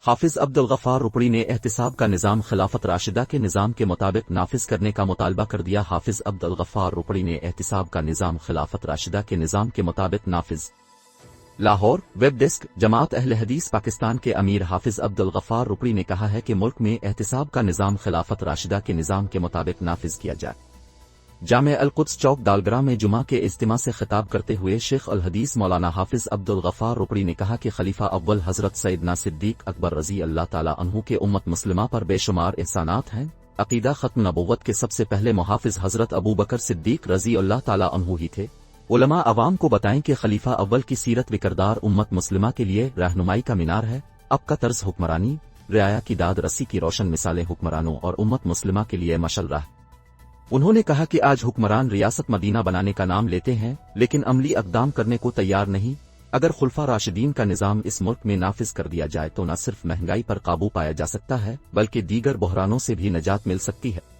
حافظ عبدالغفار رپڑی نے احتساب کا نظام خلافت راشدہ کے نظام کے مطابق نافذ کرنے کا مطالبہ کر دیا۔ حافظ عبدالغفار رپڑی نے احتساب کا نظام خلافت راشدہ کے نظام کے مطابق نافذ۔ لاہور، ویب ڈیسک، جماعت اہل حدیث پاکستان کے امیر حافظ عبدالغفار رپڑی نے کہا ہے کہ ملک میں احتساب کا نظام خلافت راشدہ کے نظام کے مطابق نافذ کیا جائے۔ جامع القدس چوک ڈالگرہ میں جمعہ کے اجتماع سے خطاب کرتے ہوئے شیخ الحدیث مولانا حافظ عبدالغفار رپڑی نے کہا کہ خلیفہ اول حضرت سیدنا صدیق اکبر رضی اللہ تعالیٰ عنہ کے امت مسلمہ پر بے شمار احسانات ہیں۔ عقیدہ ختم نبوت کے سب سے پہلے محافظ حضرت ابو بکر صدیق رضی اللہ تعالیٰ عنہ ہی تھے۔ علماء عوام کو بتائیں کہ خلیفہ اول کی سیرت وکردار امت مسلمہ کے لیے رہنمائی کا مینار ہے۔ اب کا طرز حکمرانی، رعایا کی داد رسی کی روشن مثالیں حکمرانوں اور امت مسلمہ کے لیے مشعل راہ۔ انہوں نے کہا کہ آج حکمران ریاست مدینہ بنانے کا نام لیتے ہیں لیکن عملی اقدام کرنے کو تیار نہیں۔ اگر خلفاء راشدین کا نظام اس ملک میں نافذ کر دیا جائے تو نہ صرف مہنگائی پر قابو پایا جا سکتا ہے بلکہ دیگر بحرانوں سے بھی نجات مل سکتی ہے۔